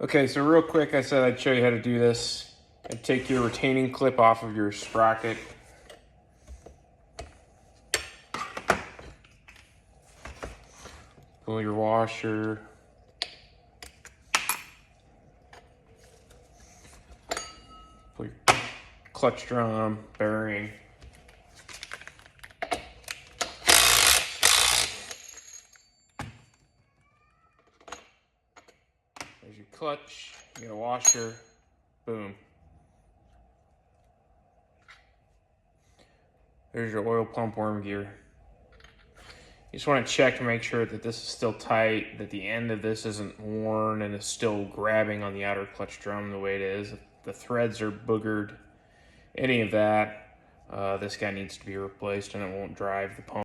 Okay, so real quick, I said I'd show you how to do this. I'd take your retaining clip off of your sprocket. Pull your washer. Pull your clutch drum, bearing. There's your clutch, you got a washer, boom. There's your oil pump worm gear. You just want to check to make sure that this is still tight, that the end of this isn't worn and is still grabbing on the outer clutch drum the way it is. If the threads are boogered, any of that, this guy needs to be replaced and it won't drive the pump.